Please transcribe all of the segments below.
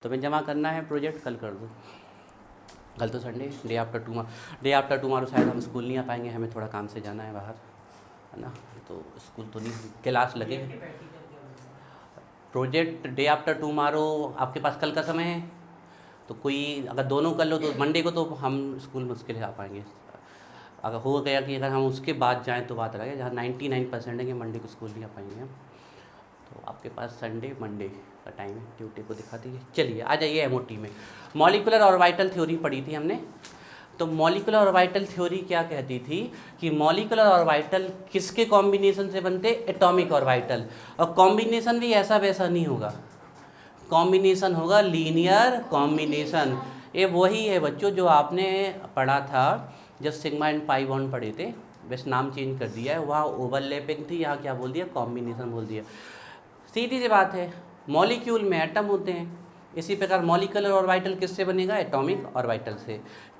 तुम्हें जमा करना है प्रोजेक्ट, कल कर दो। कल तो संडे, डे आफ्टर टुमारो शायद हम स्कूल नहीं आ पाएंगे, हमें थोड़ा काम से जाना है बाहर, है ना, तो स्कूल तो नहीं, क्लास लगे। प्रोजेक्ट डे आफ्टर टुमारो आपके पास कल का समय है, तो कोई अगर दोनों कर लो तो मंडे को तो हम स्कूल मुश्किल है आ पाएंगे। अगर हो गया कि अगर हम उसके बाद जाएँ तो बात अलग है, जहाँ 99% है कि मंडे को स्कूल नहीं आ पाएंगे हम, तो आपके पास संडे मंडे का टाइम है, ट्यूसडे को दिखा दीजिए। चलिए आ जाइए एमओटी में। मॉलिकुलर ऑर्बिटल थ्योरी पढ़ी थी हमने, तो मॉलिकुलर ऑर्बिटल थ्योरी क्या कहती थी कि मॉलिकुलर ऑर्बिटल किसके कॉम्बिनेशन से बनते? Atomic orbital. और कॉम्बिनेशन भी ऐसा वैसा नहीं होगा, कॉम्बिनेशन होगा लीनियर कॉम्बिनेशन। ये वही है बच्चों जो आपने पढ़ा था जब सिग्मा एंड पाई बॉन्ड पढ़े थे, बस नाम चेंज कर दिया है, वहाँ ओवरलैपिंग थी, यहाँ क्या बोल दिया? कॉम्बिनेशन बोल दिया। सीधी सी बात है, मॉलिक्यूल में एटम होते हैं, इसी प्रकार मॉलिकुलर ऑर्बिटल किससे बनेगा? एटॉमिक ऑर्बिटल से।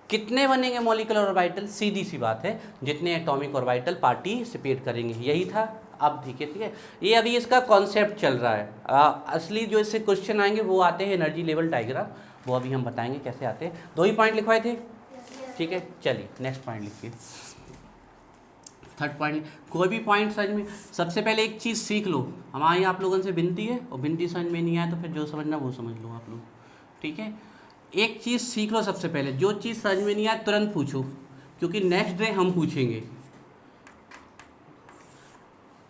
कितने बनेंगे मॉलिकुलर ऑर्बिटल? सीधी सी बात है, जितने एटॉमिक ऑर्बिटल पार्टिसिपेट करेंगे, यही था। अब ठीक है, ये अभी इसका कॉन्सेप्ट चल रहा है। असली जो इससे क्वेश्चन आएंगे वो आते हैं एनर्जी लेवल डायग्राम, वो अभी हम बताएंगे कैसे आते हैं। 2 ही पॉइंट लिखवाए थे, ठीक है। चलिए नेक्स्ट पॉइंट लिखिए, थर्ड पॉइंट। कोई भी पॉइंट समझ में, सबसे पहले एक चीज़ सीख लो, हमारी आप लोगों से विनती है, और विनती समझ में नहीं आए तो फिर जो समझना वो समझ लो आप लोग, ठीक है। एक चीज़ सीख लो सबसे पहले, जो चीज़ समझ में नहीं आए तुरंत पूछो, क्योंकि नेक्स्ट डे हम पूछेंगे।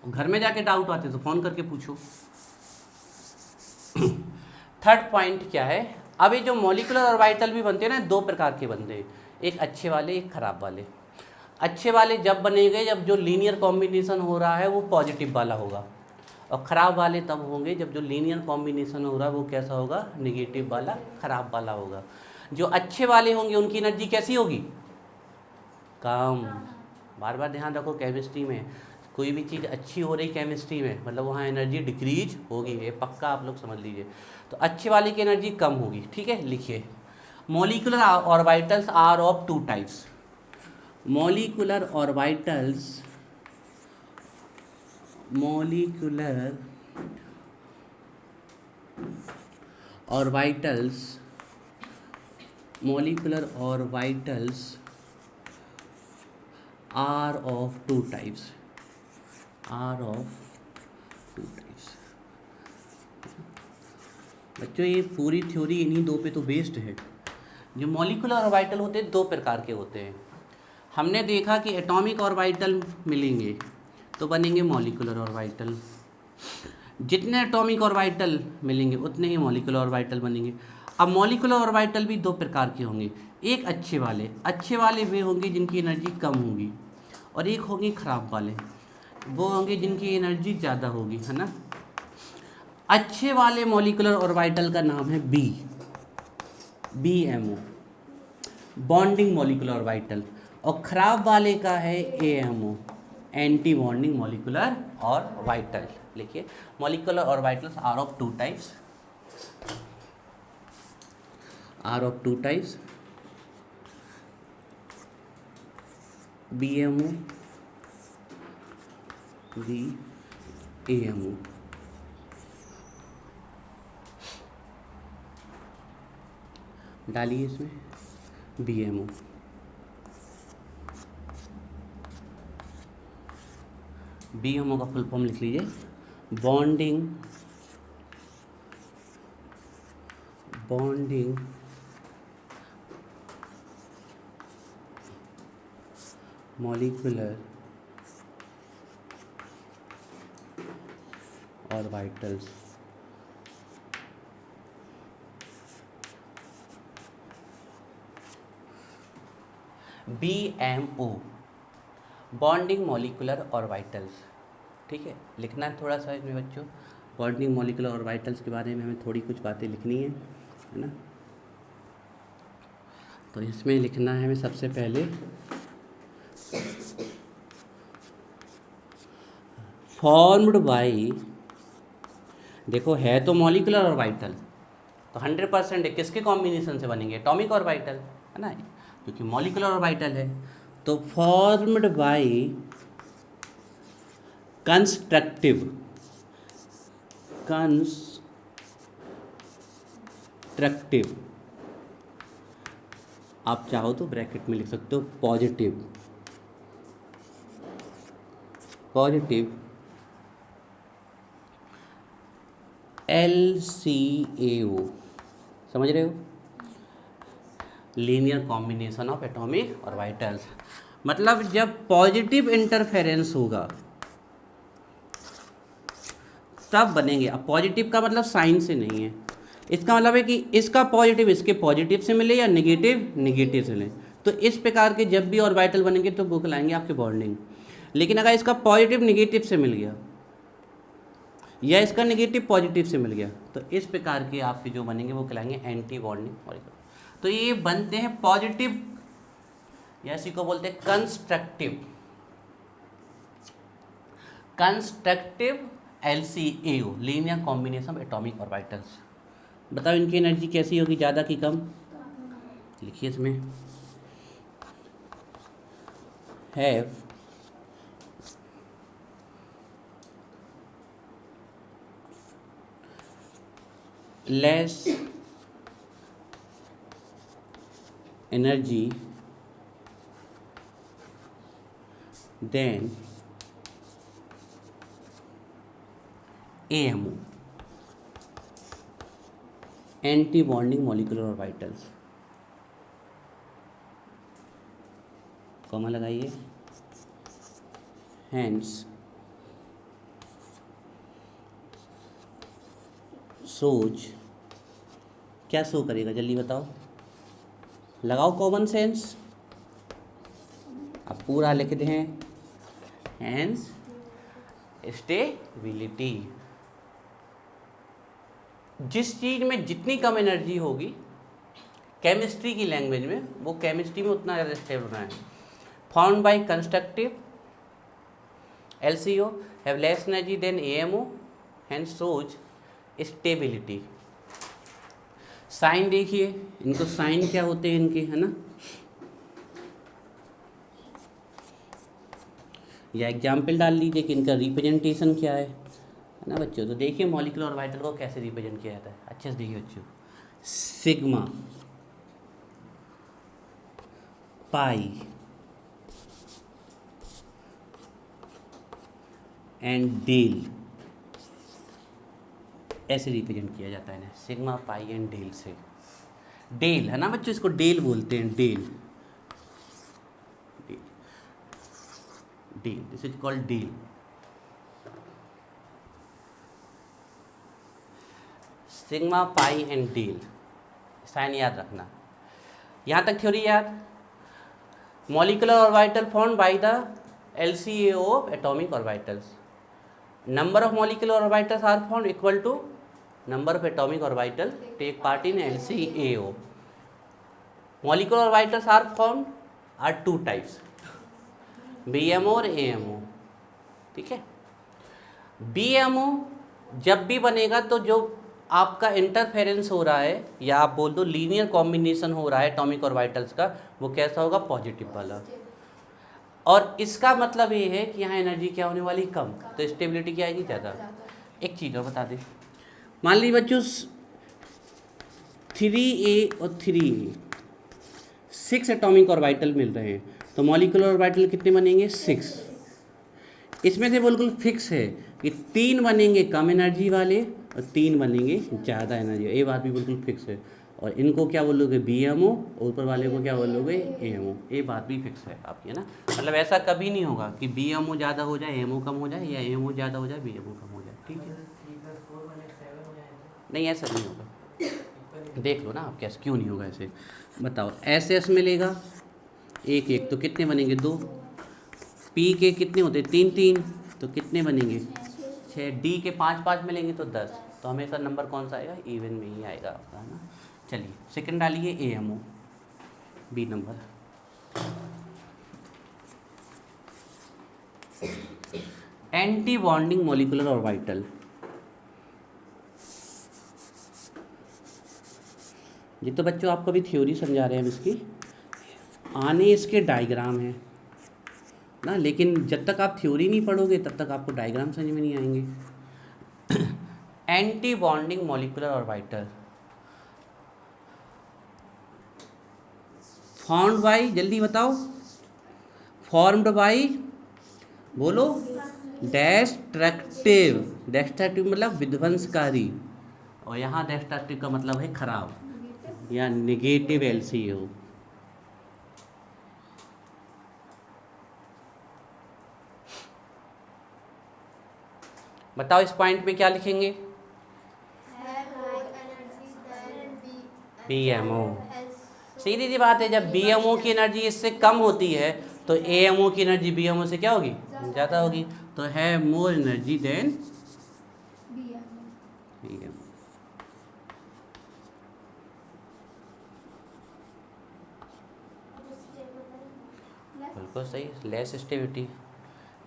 घर में जाके डाउट आते तो फ़ोन करके पूछो। थर्ड पॉइंट क्या है? अभी जो मॉलिकुलर ऑर्बिटल भी बनते हैं ना, 2 प्रकार के बनते हैं, एक अच्छे वाले एक खराब वाले। अच्छे वाले जब बनेंगे जब जो लीनियर कॉम्बिनेशन हो रहा है वो पॉजिटिव वाला होगा, और ख़राब वाले तब होंगे जब जो लीनियर कॉम्बिनेशन हो रहा है वो कैसा होगा? नेगेटिव वाला, ख़राब वाला होगा। जो अच्छे वाले होंगे उनकी एनर्जी कैसी होगी? कम। बार बार ध्यान रखो, केमिस्ट्री में कोई भी चीज़ अच्छी हो रही केमिस्ट्री में, मतलब वहाँ एनर्जी डिक्रीज होगी, ये पक्का आप लोग समझ लीजिए। तो अच्छे वाले की एनर्जी कम होगी, ठीक है। लिखिए, molecular orbitals are of 2 types. molecular orbitals are of 2 types, बच्चों ये पूरी थ्योरी इन्हीं 2 पे तो बेस्ड है। जो मॉलिकुलर ऑर्बिटल होते हैं 2 प्रकार के होते हैं। हमने देखा कि एटॉमिक ऑर्बिटल मिलेंगे तो बनेंगे मॉलिकुलर ऑर्बिटल, जितने एटॉमिक ऑर्बिटल मिलेंगे उतने ही मॉलिकुलर ऑर्बिटल बनेंगे। अब मॉलिकुलर ऑर्बिटल भी 2 प्रकार के होंगे, एक अच्छे वाले वे होंगे जिनकी एनर्जी कम होगी, और एक होंगे खराब वाले, वो होंगे जिनकी एनर्जी ज़्यादा होगी, है ना। अच्छे वाले मॉलिकुलर ऑर्बिटल का नाम है BMO, बॉन्डिंग मॉलिकुलर ऑर्बिटल, और ख़राब वाले का है AMO, anti bonding molecular orbital. लिखिए, molecular orbitals are of 2 types, BMO, AMO। डालिए इसमें BMO। BMO का फुल फॉर्म लिख लीजिए, bonding molecular orbitals. BMO, bonding molecular orbitals, ठीक है। लिखना है थोड़ा सा इसमें बच्चों, बॉन्डिंग मॉलिकुलर ऑर्बिटल्स के बारे में हमें थोड़ी कुछ बातें लिखनी है ना। तो इसमें लिखना है हमें सबसे पहले फॉर्म्ड बाई, देखो है तो मॉलिकुलर ऑर्बिटल, तो 100% है किसके कॉम्बिनेशन से बनेंगे? एटॉमिक ऑर्बिटल, है ना, क्योंकि मॉलिकुलर ऑर्बिटल है। तो फॉर्म्ड बाई कंस्ट्रक्टिव कंस्ट्रक्टिव, आप चाहो तो ब्रैकेट में लिख सकते हो पॉजिटिव, पॉजिटिव LCAO, समझ रहे हो, linear combination of atomic orbitals. मतलब जब पॉजिटिव इंटरफेरेंस होगा तब बनेंगे। अब पॉजिटिव का मतलब साइन से नहीं है, इसका मतलब है कि इसका पॉजिटिव इसके पॉजिटिव से मिले या नेगेटिव नेगेटिव से मिले, तो इस प्रकार के जब भी ऑर्बिटल बनेंगे तो वो कहलाएंगे आपके बॉन्डिंग। लेकिन अगर इसका पॉजिटिव नेगेटिव से मिल गया या इसका नेगेटिव पॉजिटिव से मिल गया तो इस प्रकार के आपके जो बनेंगे वो कहलाएंगे एंटी बॉन्डिंग मॉलिक्यूल। तो ये बनते हैं पॉजिटिव, या इसी को बोलते हैं constructive, constructive LCAO, linear combination of atomic orbitals. बताओ इनकी एनर्जी कैसी होगी, ज़्यादा कि कम? लिखिए इसमें have less energy than AMO, anti bonding molecular orbitals. Comma लगाइए, हैंस सोच, क्या शो करेगा जल्दी बताओ, लगाओ कॉमन सेंस। अब पूरा लिखते हैं, हैंस स्टेबिलिटी। जिस चीज़ में जितनी कम एनर्जी होगी केमिस्ट्री की लैंग्वेज में, वो केमिस्ट्री में उतना ज़्यादा स्टेबल होना है। Found by constructive LCO have less energy than AMO, hence shows stability. Sign देखिए, इनको साइन क्या होते हैं इनके, है ना, या एग्जाम्पल डाल लीजिए कि इनका रिप्रेजेंटेशन क्या है ना बच्चों। तो देखिए मॉलिक्यूलर ऑर्बिटल को कैसे रिप्रेजेंट किया जाता है, अच्छे से देखिए बच्चों। सिग्मा, पाई एंड डेल, ऐसे रिप्रेजेंट किया जाता है ना, सिग्मा पाई एंड डेल से। डेल है ना बच्चों, इसको डेल बोलते हैं, del, del, this is called del. Sigma pi and del, sign याद रखना। यहाँ तक थ्योरी याद। Molecular orbital formed by the LCAO of atomic orbitals. Number of molecular orbitals are formed equal to number of atomic orbital take part in LCAO. Molecular orbitals are two types, BMO और AMO, ठीक है। BMO जब भी बनेगा तो जो आपका interference हो रहा है, या आप बोल दो लीनियर कॉम्बिनेशन हो रहा है एटॉमिक ऑर्बिटल्स का, वो कैसा होगा, पॉजिटिव वाला। और इसका मतलब ये है कि यहाँ एनर्जी क्या होने वाली, कम, तो स्टेबिलिटी क्या आएगी, ज़्यादा। एक चीज़ और बता दें, मान लीजिए बच्चों 3A और 3A 6 एटॉमिक ऑर्बिटल मिल रहे हैं, तो मॉलिक्यूलर ऑर्बिटल कितने बनेंगे, 6। इसमें से बिल्कुल फिक्स है कि 3 बनेंगे कम एनर्जी वाले और 3 बनेंगे ज़्यादा एनर्जी, ये बात भी बिल्कुल फिक्स है। और इनको क्या बोलोगे, BMO, और ऊपर वाले को क्या बोलोगे, AMO, ये बात भी फिक्स है आपकी, है ना। मतलब ऐसा कभी नहीं होगा कि BMO ज़्यादा हो जाए AMO कम हो जाए, या AMO ज़्यादा हो जाए BMO कम हो जाए, ठीक है। नहीं ऐसा नहीं होगा, देख लो ना आप कैसे, क्यों नहीं होगा ऐसे, बताओ। SS मिलेगा 1 1, तो कितने बनेंगे, 2। P के कितने होते हैं, 3 3, तो कितने बनेंगे, 6। D के 5 5 मिलेंगे तो 10। तो हमेशा नंबर कौन सा आएगा, इवन में ही आएगा आपका, है ना। चलिए सेकंड डालिए, AMO, B number. Anti bonding molecular orbital, ये तो बच्चों आपको भी थ्योरी समझा रहे हैं, इसकी आने इसके डायग्राम है ना, लेकिन जब तक आप थ्योरी नहीं पढ़ोगे तब तक आपको डायग्राम समझ में नहीं आएंगे। Anti bonding molecular orbital, found by, जल्दी बताओ, फॉर्म्ड बाई, बोलो, डेस्ट्रक्टिव, डेस्ट्रक्टिव मतलब विध्वंसकारी, और यहाँ डेस्ट्रक्टिव का मतलब है खराब या निगेटिव LCO। बताओ इस पॉइंट में क्या लिखेंगे? BMO। सीधी सी बात है, जब BMO की एनर्जी इससे कम होती है तो AMO की एनर्जी BMO से क्या होगी? ज़्यादा होगी। तो है मोर एनर्जी देन BMO। बिल्कुल सही, less stability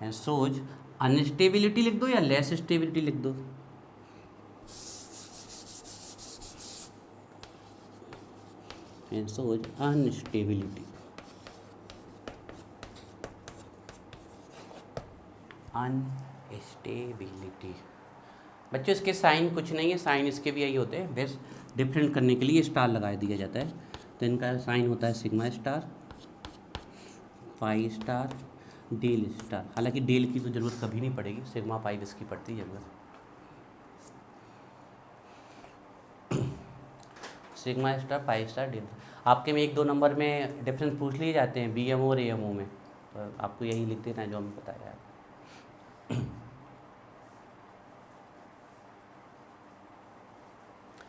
and shows unstability लिख दो या लेस स्टेबिलिटी लिख दो? And shows unstability, unstability. बच्चों इसके साइन कुछ नहीं है, साइन इसके भी यही होते हैं, बस डिफरेंट करने के लिए स्टार लगा दिया जाता है। तो इनका साइन होता है sigma star, pi star, del star. हालांकि डेल की तो ज़रूरत कभी नहीं पड़ेगी, सिग्मा पाई इसकी पड़ती है ज़रूरत। Sigma star, pi star, del. आपके में 1-2 नंबर में डिफरेंस पूछ लिए जाते हैं BMO और AMO में, तो आपको यही लिख देना है जो हमें बताया है।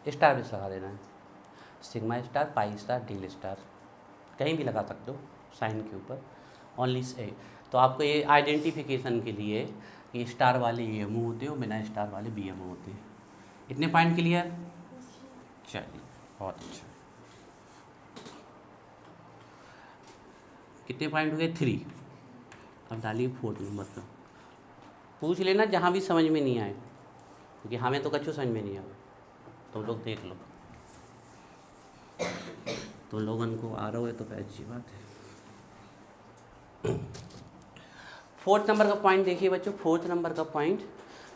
स्टार बेस लगा देना है, sigma star, pi star, del star, कहीं भी लगा सकते हो साइन के ऊपर, ओनली से। तो आपको ये आइडेंटिफिकेशन के लिए कि स्टार वाले AMO होते हैं और बिना स्टार वाले BMO होते हैं। इतने पॉइंट क्लियर? चलिए बहुत अच्छा। कितने पॉइंट हो गए? 3। अब डालिए 4 नंबर पर। पूछ लेना जहाँ भी समझ में नहीं आए, क्योंकि हमें तो कछु समझ में नहीं आए, तुम लोग देख लो। तो लोगन को आ रहा हो तो फिर अच्छी बात है। 4th नंबर का पॉइंट देखिए बच्चों, 4th नंबर का पॉइंट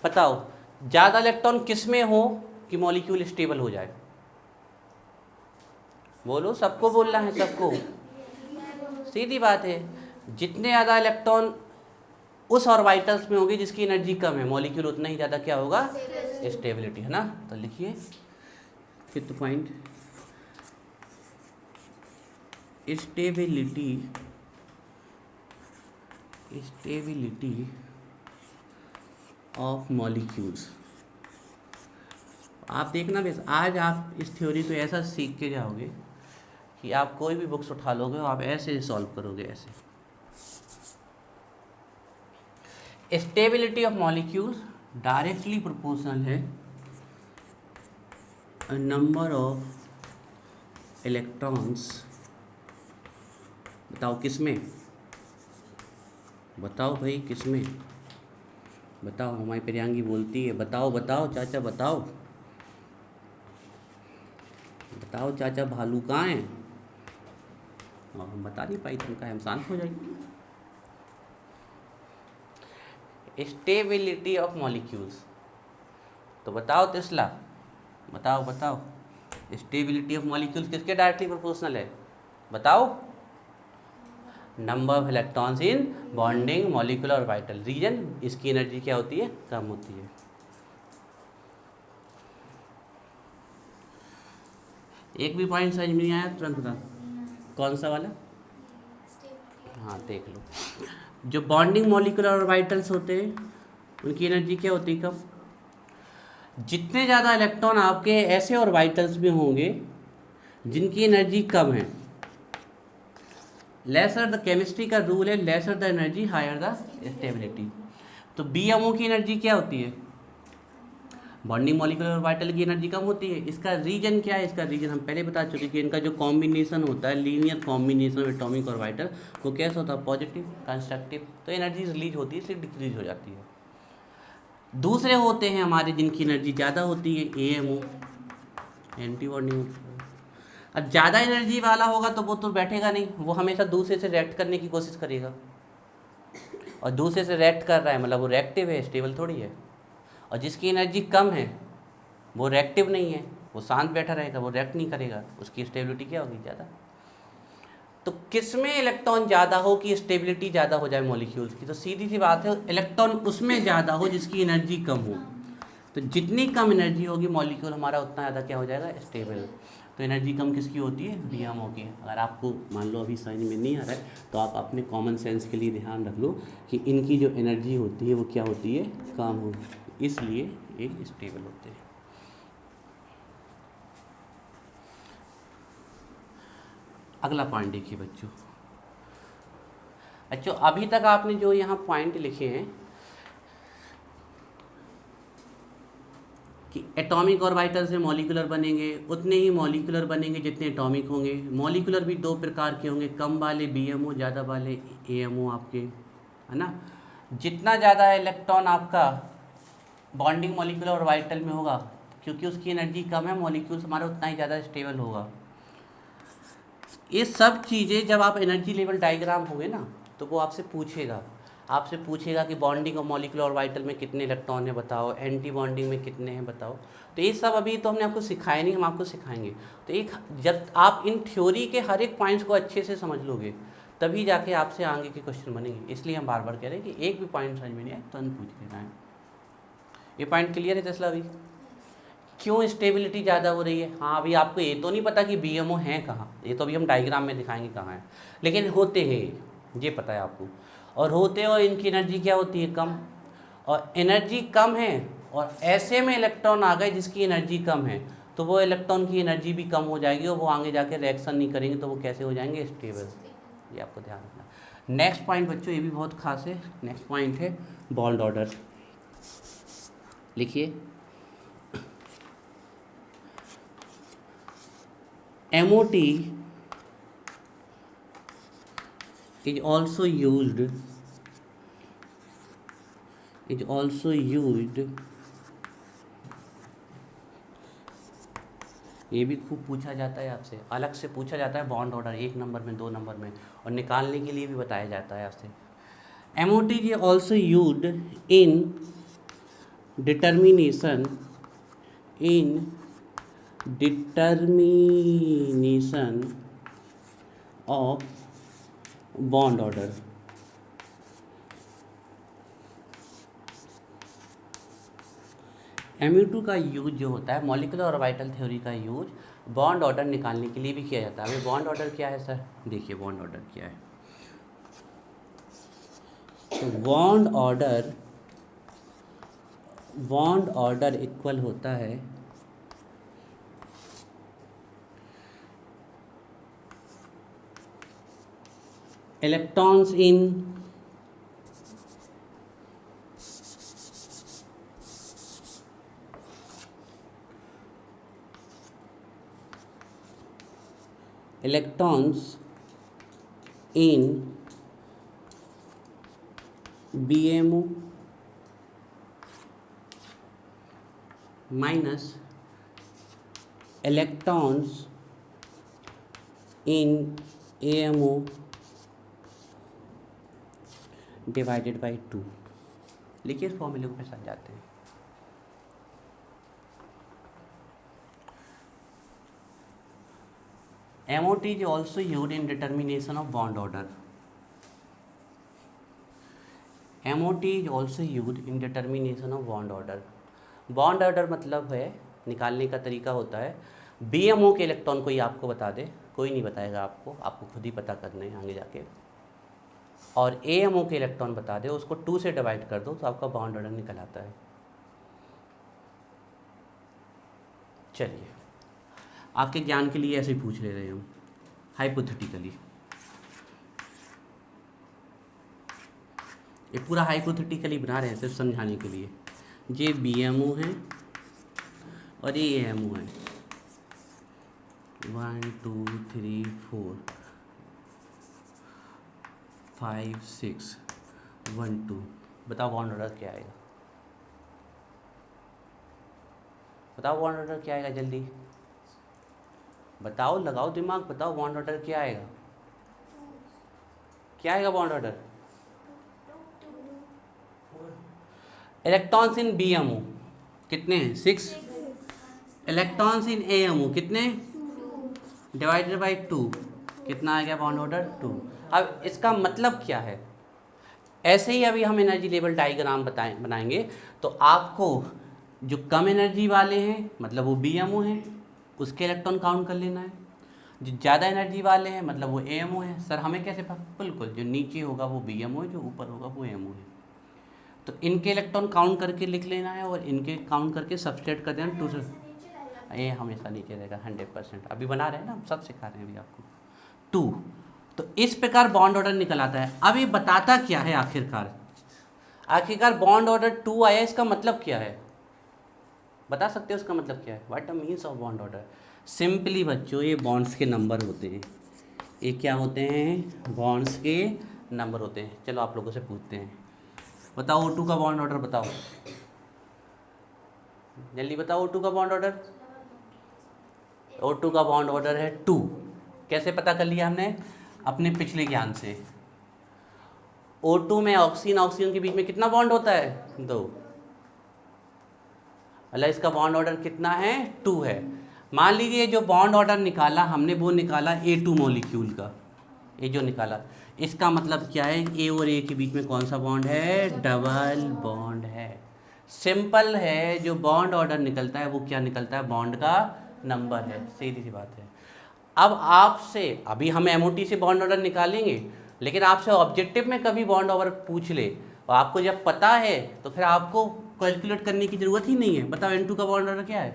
बताओ, ज़्यादा इलेक्ट्रॉन किस में हो कि मॉलिक्यूल स्टेबल हो जाए? बोलो, सबको बोलना है, सबको। सीधी बात है, जितने ज़्यादा इलेक्ट्रॉन उस ऑर्बिटल्स में होंगे जिसकी एनर्जी कम है, मॉलिक्यूल उतना ही ज़्यादा क्या होगा? स्टेबिलिटी, है ना। तो लिखिए 5th point, stability of molecules. आप देखना बस, आज आप इस थ्योरी को ऐसा सीख के जाओगे कि आप कोई भी बुक्स उठा लोगे और आप ऐसे सॉल्व करोगे, ऐसे। Stability of molecules directly proportional है नंबर ऑफ इलेक्ट्रॉन्स, बताओ किस में? बताओ भाई किस में? बताओ, हमारी प्रियांगी बोलती है बताओ बताओ चाचा बताओ, बताओ चाचा भालू कहाँ हैं? और हम बता नहीं पाई तो उनका हम शांत हो जाएंगे। स्टेबिलिटी ऑफ मॉलिक्यूल्स, तो बताओ तिस्ला, बताओ बताओ, स्टेबिलिटी ऑफ मॉलिक्यूल्स किसके डायरेक्टली प्रोपोर्शनल है? बताओ। Number of electrons in bonding molecular orbital region, इसकी एनर्जी क्या होती है? कम होती है। एक भी पॉइंट समझ में नहीं आया तुरंत बता, कौन सा वाला? हाँ देख लो, जो बॉन्डिंग मॉलिक्यूलर ऑर्बिटल्स होते हैं उनकी एनर्जी क्या होती है? कम। जितने ज़्यादा इलेक्ट्रॉन आपके ऐसे ऑर्बिटल्स में होंगे जिनकी एनर्जी कम है, लेसर द केमिस्ट्री का रूल है, lesser the energy higher the stability. तो BMO की एनर्जी क्या होती है? बॉन्डिंग मॉलिक्यूलर ऑर्बिटल की एनर्जी कम होती है। इसका रीजन क्या है? इसका रीजन हम पहले बता चुके कि इनका जो कॉम्बिनेशन होता है, linear combination of atomic orbital, वो कैसा होता है? Positive, constructive. तो एनर्जी रिलीज होती है, सिर्फ डिक्रीज हो जाती है। दूसरे होते हैं हमारे जिनकी एनर्जी ज़्यादा होती है, AMO, एंटी बॉन्डिंग। अब ज़्यादा एनर्जी वाला होगा तो वो तो बैठेगा नहीं, वो हमेशा दूसरे से रिएक्ट करने की कोशिश करेगा, और दूसरे से रिएक्ट कर रहा है मतलब वो रिएक्टिव है, स्टेबल थोड़ी है। और जिसकी एनर्जी कम है वो रिएक्टिव नहीं है, वो शांत बैठा रहेगा, वो रिएक्ट नहीं करेगा, उसकी स्टेबिलिटी क्या होगी? ज़्यादा। तो किस में इलेक्ट्रॉन ज़्यादा हो कि स्टेबिलिटी ज़्यादा हो जाए मॉलिक्यूल्स की, तो सीधी सी बात है इलेक्ट्रॉन उसमें ज़्यादा हो जिसकी एनर्जी कम हो। तो जितनी कम एनर्जी होगी मॉलिक्यूल हमारा उतना ज़्यादा क्या हो जाएगा, स्टेबल। तो एनर्जी कम किसकी होती है, बीएमओ की। अगर आपको मान लो अभी समझ में नहीं आ रहा है तो आप अपने कॉमन सेंस के लिए ध्यान रख लो कि इनकी जो एनर्जी होती है वो क्या होती है, कम हो, इसलिए ये स्टेबल होते हैं। अगला पॉइंट देखिए बच्चों। अच्छा, अभी तक आपने जो यहाँ पॉइंट लिखे हैं कि एटॉमिक ऑर्बिटल से मॉलिक्यूलर बनेंगे, उतने ही मॉलिक्यूलर बनेंगे जितने एटॉमिक होंगे। मॉलिक्यूलर भी दो प्रकार के होंगे, कम वाले बीएमओ, ज़्यादा वाले एएमओ आपके, है ना। जितना ज़्यादा इलेक्ट्रॉन आपका बॉन्डिंग मॉलिक्यूलर ऑर्बिटल में होगा, क्योंकि उसकी एनर्जी कम है, मॉलिक्यूल्स हमारा उतना ही ज़्यादा स्टेबल होगा। ये सब चीज़ें जब आप एनर्जी लेवल डायग्राम होंगे ना तो वो आपसे पूछेगा कि बॉन्डिंग और मॉलिक्यूलर ऑर्बिटल में कितने इलेक्ट्रॉन है बताओ, एंटी बॉन्डिंग में कितने हैं बताओ। तो ये सब अभी तो हमने आपको सिखाया नहीं, हम आपको सिखाएंगे। तो एक जब आप इन थ्योरी के हर एक पॉइंट्स को अच्छे से समझ लोगे तभी जाके आपसे आगे के क्वेश्चन बनेंगे। इसलिए हम बार बार कह रहे हैं कि एक भी पॉइंट समझ में नहीं आए तुरंत पूछ लेना है। ये पॉइंट क्लियर है टेस्ला? अभी क्यों स्टेबिलिटी ज़्यादा हो रही है? हाँ, अभी आपको ये तो नहीं पता कि बीएमओ हैं कहाँ, ये तो अभी हम डायग्राम में दिखाएंगे कहाँ है, लेकिन होते हैं ये पता है आपको। और होते और इनकी एनर्जी क्या होती है, कम। और एनर्जी कम है और ऐसे में इलेक्ट्रॉन आ गए जिसकी एनर्जी कम है, तो वो इलेक्ट्रॉन की एनर्जी भी कम हो जाएगी और वो आगे जाके रिएक्शन नहीं करेंगे, तो वो कैसे हो जाएंगे, स्टेबल। ये आपको ध्यान रखना। नेक्स्ट पॉइंट बच्चों, ये भी बहुत खास है। नेक्स्ट पॉइंट है बॉन्ड ऑर्डर। लिखिए, MOT is also used ये भी खूब पूछा जाता है आपसे, अलग से पूछा जाता है बॉन्ड ऑर्डर 1 नंबर में, 2 नंबर में, और निकालने के लिए भी बताया जाता है आपसे। MOT is also used in determination of bond order. MU2 का यूज जो होता है, मॉलिक्यूलर ऑर्बिटल थ्योरी का यूज बॉन्ड ऑर्डर निकालने के लिए भी किया जाता है। अभी बॉन्ड ऑर्डर क्या है सर, देखिए बॉन्ड ऑर्डर क्या है। तो बॉन्ड ऑर्डर इक्वल होता है electrons in BMO minus electrons in AMO divided by 2। लिखिए, इस फॉर्मूले को साथ जाते हैं। MOT is also used in determination of bond order. MOT is also used in determination of bond order. Bond order मतलब है, निकालने का तरीका होता है, BMO के इलेक्ट्रॉन कोई आपको बता दे, कोई नहीं बताएगा आपको खुद ही पता करने आगे जाके, और AMO के इलेक्ट्रॉन बता दे, उसको 2 से डिवाइड कर दो तो आपका बॉन्ड ऑर्डर निकल आता है। चलिए, आपके ज्ञान के लिए ऐसे ही पूछ ले रहे हैं हम, हाइपोथेटिकली। ये पूरा हाइपोथेटिकली बना रहे हैं सिर्फ समझाने के लिए। ये BMO है और ये AMO है, 1 2 3 4 5 6 1 2। बताओ बॉन्ड ऑर्डर क्या आएगा, बताओ बॉन्ड ऑर्डर क्या आएगा, जल्दी बताओ, लगाओ दिमाग, बताओ बॉन्ड ऑर्डर क्या आएगा, क्या आएगा bond order. Electrons in BMO कितने हैं, 6। इलेक्ट्रॉन्स इन AMO कितने, डिवाइडेड बाई 2। कितना आ गया बॉन्ड ऑर्डर 2। अब इसका मतलब क्या है, ऐसे ही अभी हम एनर्जी लेवल डायग्राम बनाएंगे तो आपको जो कम एनर्जी वाले हैं मतलब वो BMO हैं, उसके इलेक्ट्रॉन काउंट कर लेना है। जो ज़्यादा एनर्जी वाले हैं मतलब वो AMO है। सर हमें कैसे बिल्कुल जो नीचे होगा वो BMO है, जो ऊपर होगा वो AMO है। तो इनके इलेक्ट्रॉन काउंट करके लिख लेना है और इनके काउंट करके सब्सट्रैक्ट कर देना 2 से। ये हमेशा नीचे रहेगा 100%। अभी बना रहे हैं ना, हम सब सिखा रहे हैं अभी आपको 2। तो इस प्रकार बॉन्ड ऑर्डर निकल आता है। अब ये बताता क्या है आखिरकार बॉन्ड ऑर्डर 2 आया, इसका मतलब क्या है बता सकते हो? उसका मतलब क्या है? What the means of bond order? Simply बच्चों ये बॉन्ड्स के नंबर होते हैं। ये क्या होते हैं? बॉन्ड्स के नंबर होते हैं। चलो आप लोगों से पूछते हैं, बताओ O2 का बॉन्ड ऑर्डर बताओ, जल्दी बताओ। O2 का बॉन्ड ऑर्डर, O2 का बॉन्ड ऑर्डर है 2। कैसे पता कर लिया हमने? अपने पिछले ज्ञान से। O2 में ऑक्सीजन के बीच में कितना बॉन्ड होता है? 2। अल्लाह इसका बॉन्ड ऑर्डर कितना है? 2 है। मान लीजिए जो बॉन्ड ऑर्डर निकाला हमने वो निकाला A2 मॉलिक्यूल का, ये जो निकाला, इसका मतलब क्या है? A और A के बीच में कौन सा बॉन्ड है? डबल बॉन्ड है। सिंपल है, जो बॉन्ड ऑर्डर निकलता है वो क्या निकलता है? बॉन्ड का नंबर है। सीधी सी बात है। अब आपसे अभी हम MOT से बॉन्ड ऑर्डर निकालेंगे, लेकिन आपसे ऑब्जेक्टिव में कभी बॉन्ड ऑर्डर पूछ ले और आपको जब पता है तो फिर आपको कैलकुलेट करने की ज़रूरत ही नहीं है। बताओ N2 का बॉन्ड ऑर्डर क्या है?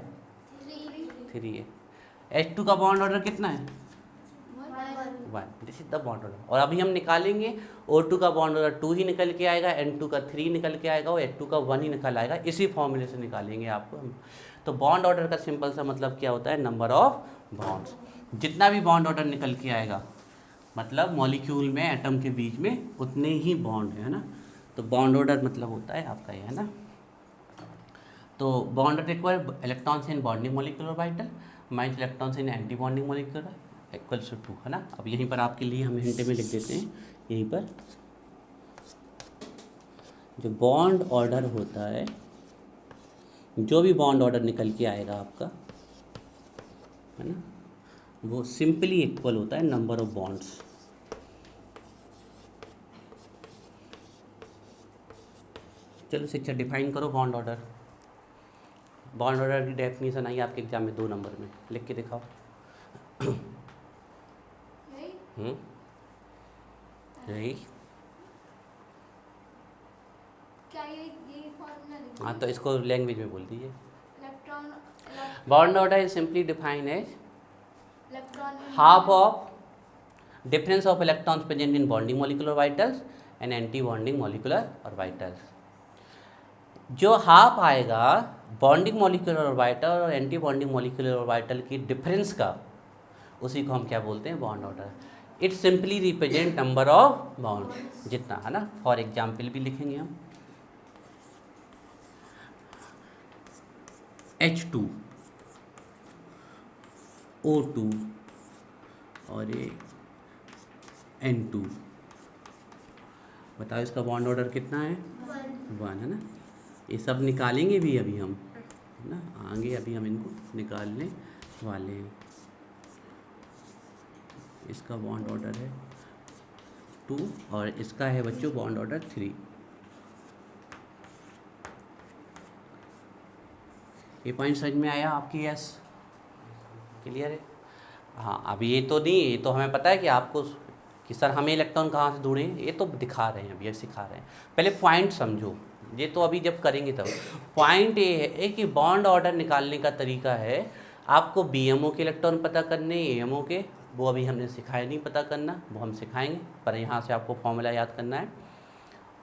3 है। H2 का बॉन्ड ऑर्डर कितना है? 1। This is the bond order. और अभी हम निकालेंगे O2 का बॉन्ड ऑर्डर 2 ही निकल के आएगा, N2 का 3 निकल के आएगा और H2 का 1 ही निकल आएगा। इसी फॉर्मूले से निकालेंगे आपको हम। तो बॉन्ड ऑर्डर का सिंपल सा मतलब क्या होता है? Number of bonds. जितना भी बॉन्ड ऑर्डर निकल के आएगा मतलब मॉलिक्यूल में एटम के बीच में उतने ही बॉन्ड है ना। तो बॉन्ड ऑर्डर मतलब होता है आपका ये, है ना। तो bond require electrons in bonding molecular orbital minus electrons in anti bonding molecular equals to 2, है ना। अब यहीं पर आपके लिए हम हिंट में लिख देते हैं, यहीं पर जो बॉन्ड ऑर्डर होता है, जो भी बॉन्ड ऑर्डर निकल के आएगा आपका, है ना, वो सिंपली इक्वल होता है नंबर ऑफ बॉन्ड्स। चलो शिक्षा डिफाइन करो बॉन्ड ऑर्डर। बॉन्ड ऑर्डर की डेफिनेशन आई आपके एग्जाम में 2 नंबर में, लिख के दिखाओ। यही क्या ये फॉर्मूला? हाँ, तो इसको लैंग्वेज में बोल दीजिए। Bond order is simply defined as half of difference of electrons present in bonding molecular orbitals and anti-bonding molecular orbitals। जो हाफ आएगा बॉन्डिंग मॉलिक्यूलर ऑर्बिटल और एंटी बॉन्डिंग मॉलिक्यूलर ऑर्बिटल की डिफरेंस का, उसी को हम क्या बोलते हैं? Bond order. It simply represent number of bond, जितना, है ना। फॉर एग्जाम्पल भी लिखेंगे हम, H2 O2 और ये N2। बताओ इसका बॉन्ड ऑर्डर कितना है? 1, है ना। ये सब निकालेंगे भी अभी हम, है ना, आगे अभी हम इनको निकालने वाले हैं। इसका बॉन्ड ऑर्डर है 2 और इसका है बच्चों बॉन्ड ऑर्डर 3। ये पॉइंट समझ में आया आपकी? यस, क्लियर है। हाँ, अभी ये तो नहीं, ये तो हमें पता है कि आपको कि सर हमें इलेक्ट्रॉन कहाँ से जुड़े हैं, ये तो दिखा रहे हैं, अभी ये सिखा रहे हैं। पहले पॉइंट समझो, ये तो अभी जब करेंगे तब। पॉइंट ये है कि बॉन्ड ऑर्डर निकालने का तरीका है, आपको BMO के इलेक्ट्रॉन पता करने, AMO के, वो अभी हमने सिखाया नहीं पता करना, वो हम सिखाएंगे, पर यहाँ से आपको फॉर्मूला याद करना है।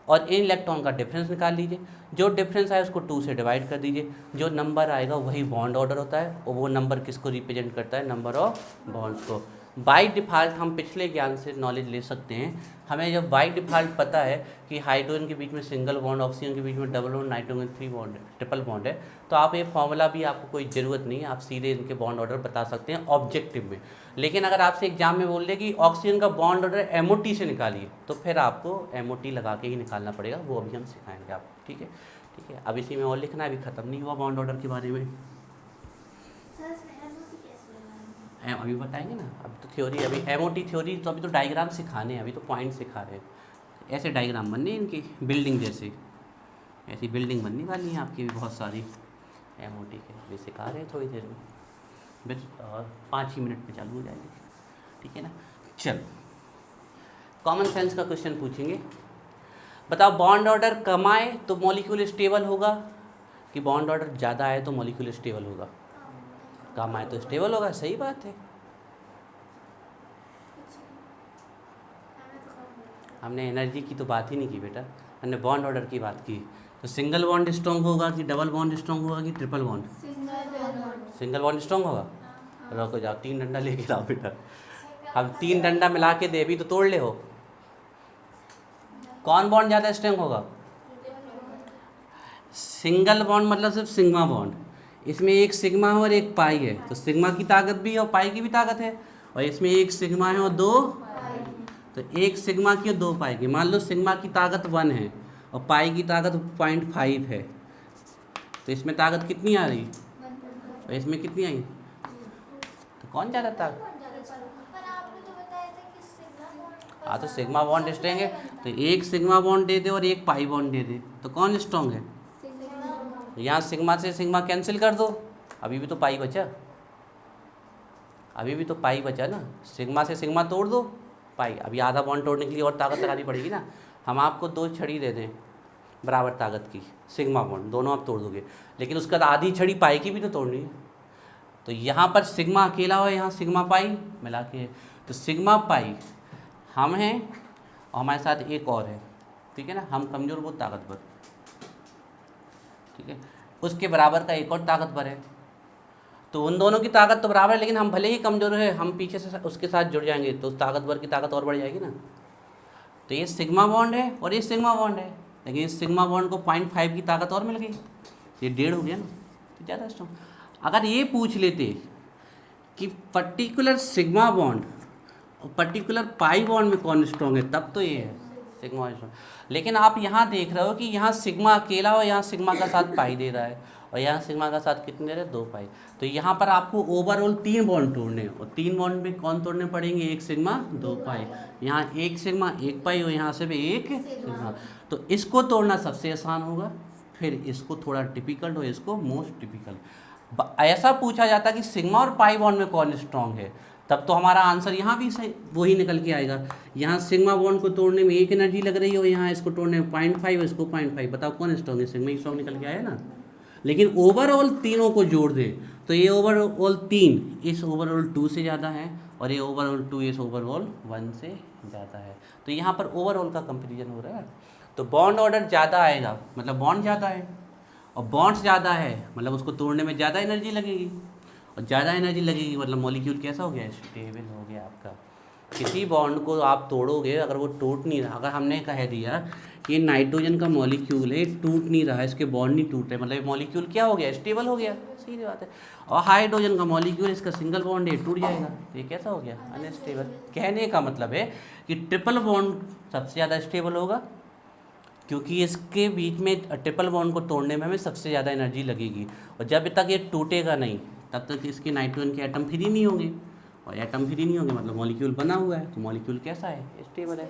और इन इलेक्ट्रॉन का डिफरेंस निकाल लीजिए, जो डिफरेंस आए उसको 2 से डिवाइड कर दीजिए, जो नंबर आएगा वही बॉन्ड ऑर्डर होता है। और वो नंबर किसको रिप्रेजेंट करता है? नंबर ऑफ बॉन्ड्स को। बाय डिफ़ॉल्ट हम पिछले ज्ञान से नॉलेज ले सकते हैं। हमें जब बाय डिफ़ॉल्ट पता है कि हाइड्रोजन के बीच में सिंगल बॉन्ड, ऑक्सीजन के बीच में double bond, nitrogen 3 bond, triple bond है, तो आप ये फॉर्मूला भी आपको कोई ज़रूरत नहीं है, आप सीधे इनके बॉन्ड ऑर्डर बता सकते हैं ऑब्जेक्टिव में। लेकिन अगर आपसे एग्जाम में बोल दे कि ऑक्सीजन का बॉन्ड ऑर्डर MOT से निकालिए, तो फिर आपको MOT लगा के ही निकालना पड़ेगा, वो अभी हम सिखाएंगे आपको, ठीक है। ठीक है, अब इसी में और लिखना, अभी ख़त्म नहीं हुआ बॉन्ड ऑर्डर के बारे में। अभी बताएंगे ना, अब तो थ्योरी, अभी एमओटी थ्योरी, तो अभी तो डायग्राम सिखाने हैं, अभी तो पॉइंट सिखा रहे हैं। ऐसे डायग्राम बनने हैं इनकी, बिल्डिंग जैसी, ऐसी बिल्डिंग बनने वाली है आपकी भी बहुत सारी एमओटी के, अभी सिखा रहे हैं थोड़ी देर में, बस और 5 ही मिनट में चालू हो जाएगी, ठीक है ना। चलो कॉमन सेंस का क्वेश्चन पूछेंगे। बताओ बॉन्ड ऑर्डर कम आए तो मॉलिक्यूल स्टेबल होगा, कि बॉन्ड ऑर्डर ज़्यादा आए तो मॉलिक्यूल स्टेबल होगा? कम आए तो स्टेबल होगा, सही बात है। हमने एनर्जी की तो बात ही नहीं की बेटा, हमने बॉन्ड ऑर्डर की बात की। तो सिंगल बॉन्ड स्ट्रॉन्ग होगा कि डबल बॉन्ड स्ट्रॉन्ग होगा कि triple bond? Single bond strong होगा। रुको जाओ, 3 डंडा लेके आओ बेटा, हम 3 डंडा मिला के दे भी तो तोड़ ले हो। कौन बॉन्ड ज़्यादा स्ट्रॉन्ग होगा? सिंगल बॉन्ड मतलब सिर्फ सिग्मा बॉन्ड, इसमें एक सिग्मा है और एक पाई है, तो सिग्मा की ताकत भी है और पाई की भी ताकत है, और इसमें एक सिग्मा है और 2, तो एक सिग्मा की और 2 पाई की। मान लो सिग्मा की ताकत 1 है और पाई की ताकत 0.5 है, तो इसमें ताकत कितनी आ रही और इसमें कितनी आई? तो कौन ज़्यादा ताकत? हाँ तो सिग्मा बॉन्ड स्ट्रॉन्ग है, तो एक सिग्मा बॉन्ड दे दे और एक पाई बॉन्ड दे दे, तो कौन स्ट्रॉन्ग है? यहाँ सिग्मा से सिग्मा कैंसिल कर दो, अभी भी तो पाई बचा, अभी भी तो पाई बचा ना। सिग्मा से सिग्मा तोड़ दो, पाई। अभी आधा बॉन्ड तोड़ने के लिए और ताकत लगानी पड़ेगी ना। हम आपको 2 छड़ी दे दें बराबर ताकत की, सिग्मा बॉन्ड दोनों आप तोड़ दोगे, लेकिन उसके बाद आधी छड़ी पाई की भी तो तोड़नी है। तो यहाँ पर सिग्मा अकेला हो, यहाँ सिग्मा पाई मिला के, तो सिग्मा पाई हम हैं और हमारे साथ एक और है, ठीक है ना। हम कमज़ोर, वो ताकतवर, ठीक है। उसके बराबर का एक और ताकतवर है, तो उन दोनों की ताकत तो बराबर है, लेकिन हम भले ही कमज़ोर है, हम पीछे से उसके साथ जुड़ जाएंगे तो उस ताकतवर की ताकत और बढ़ जाएगी ना। तो ये सिग्मा बॉन्ड है और ये सिग्मा बॉन्ड है, लेकिन इस सिग्मा बॉन्ड को 0.5 की ताकत और मिल गई, ये 1.5 हो गया ना, तो ज़्यादा स्ट्रॉन्ग। अगर ये पूछ लेते कि पर्टिकुलर सिग्मा बॉन्ड और पर्टिकुलर पाई बॉन्ड में कौन स्ट्रॉन्ग है, तब तो ये है सिग्मा स्ट्रॉन्ग। लेकिन आप यहाँ देख रहे हो कि यहाँ सिग्मा अकेला हो, यहाँ सिग्मा का साथ पाई दे रहा है, और यहाँ सिग्मा का साथ कितने दे रहे हैं? 2 पाई। तो यहाँ पर आपको ओवरऑल 3 बॉन्ड तोड़ने हैं, और 3 बॉन्ड में कौन तोड़ने पड़ेंगे? 1 सिग्मा 2 पाई, यहाँ 1 सिग्मा 1 पाई और यहाँ से भी 1 सिग्मा। तो इसको तोड़ना सबसे आसान होगा, फिर इसको थोड़ा टिपिकल और इसको मोस्ट टिपिकल। ऐसा पूछा जाता कि सिग्मा और पाई बॉन्ड में कौन स्ट्रॉन्ग है, तब तो हमारा आंसर यहाँ भी सही वही निकल के आएगा। यहाँ सिग्मा बॉन्ड को तोड़ने में 1 एनर्जी लग रही है और यहाँ इसको तोड़ने में 0.5, इसको 0.5, बताओ कौन स्ट्रॉन्ग है? सिग्मा स्ट्रॉन्ग निकल के आया ना। लेकिन ओवरऑल तीनों को जोड़ दे तो ये ओवरऑल 3 इस ओवरऑल 2 से ज़्यादा है, और ये ओवरऑल 2 इस ओवरऑल 1 से ज़्यादा है। तो यहाँ पर ओवरऑल का कंपेरिजन हो रहा है। तो बॉन्ड ऑर्डर ज़्यादा आएगा मतलब बॉन्ड ज़्यादा है, और बॉन्ड्स ज़्यादा है मतलब उसको तोड़ने में ज़्यादा एनर्जी लगेगी, और ज़्यादा एनर्जी लगेगी मतलब मॉलिक्यूल कैसा हो गया? स्टेबल हो गया आपका। किसी बॉन्ड को आप तोड़ोगे, अगर वो टूट नहीं रहा, अगर हमने कह दिया कि नाइट्रोजन का मॉलिक्यूल है, टूट नहीं रहा है, इसके बॉन्ड नहीं टूट रहे, मतलब मॉलिक्यूल क्या हो गया? स्टेबल हो गया, सीधी बात है। और हाइड्रोजन का मॉलिक्यूल, इसका सिंगल बॉन्ड है, टूट जाएगा, तो ये कैसा हो गया? अनस्टेबल। कहने का मतलब है कि ट्रिपल बॉन्ड सबसे ज़्यादा स्टेबल होगा, क्योंकि इसके बीच में ट्रिपल बॉन्ड को तोड़ने में हमें सबसे ज़्यादा एनर्जी लगेगी, और जब तक ये टूटेगा नहीं तब तक इसके नाइट्रोजन के एटम फ्री नहीं होंगे, और एटम फ्री नहीं होंगे मतलब मॉलिक्यूल बना हुआ है, तो मॉलिक्यूल कैसा है? स्टेबल है।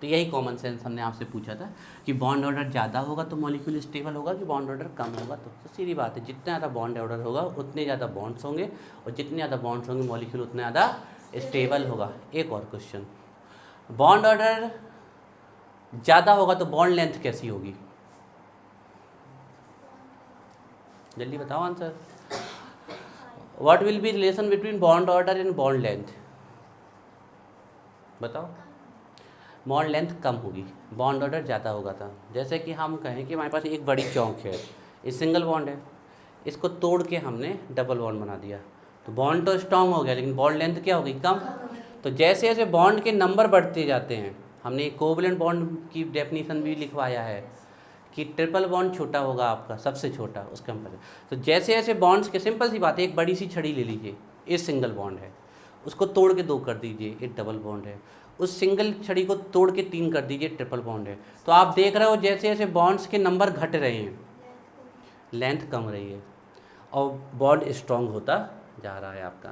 तो यही कॉमन सेंस हमने आपसे पूछा था कि बॉन्ड ऑर्डर ज़्यादा होगा तो मॉलिक्यूल स्टेबल होगा, कि बॉन्ड ऑर्डर कम होगा तो सीधी बात है, जितना ज़्यादा बॉन्ड ऑर्डर होगा उतने ज़्यादा बॉन्ड्स होंगे, और जितने ज़्यादा बॉन्ड्स होंगे मॉलिक्यूल उतना ज़्यादा स्टेबल होगा। एक और क्वेश्चन, बॉन्ड ऑर्डर ज़्यादा होगा तो बॉन्ड लेंथ कैसी होगी? जल्दी बताओ answer. What will be relation between bond order and bond length? बताओ। बॉन्ड लेंथ कम होगी, बॉन्ड ऑर्डर ज़्यादा होगा था। जैसे कि हम कहें कि हमारे पास एक बड़ी चौक है, ये सिंगल बॉन्ड है, इसको तोड़ के हमने डबल बॉन्ड बना दिया, तो बॉन्ड तो स्ट्रॉन्ग हो गया, लेकिन बॉन्ड लेंथ क्या हो गई? कम। तो जैसे जैसे बॉन्ड के नंबर बढ़ते जाते हैं, हमने एक कोवलेंट बॉन्ड की डेफिनेशन भी लिखवाया है कि ट्रिपल बॉन्ड छोटा होगा आपका, सबसे छोटा उसके कंपेयर। तो जैसे जैसे बॉन्ड्स के, सिंपल सी बात है, एक बड़ी सी छड़ी ले लीजिए, ये सिंगल बॉन्ड है, उसको तोड़ के 2 कर दीजिए, एक डबल बॉन्ड है, उस सिंगल छड़ी को तोड़ के 3 कर दीजिए, ट्रिपल बॉन्ड है। तो आप देख रहे हो जैसे जैसे बॉन्ड्स के नंबर घट रहे हैं, लेंथ कम रही है, और बॉन्ड स्ट्रॉन्ग होता जा रहा है आपका।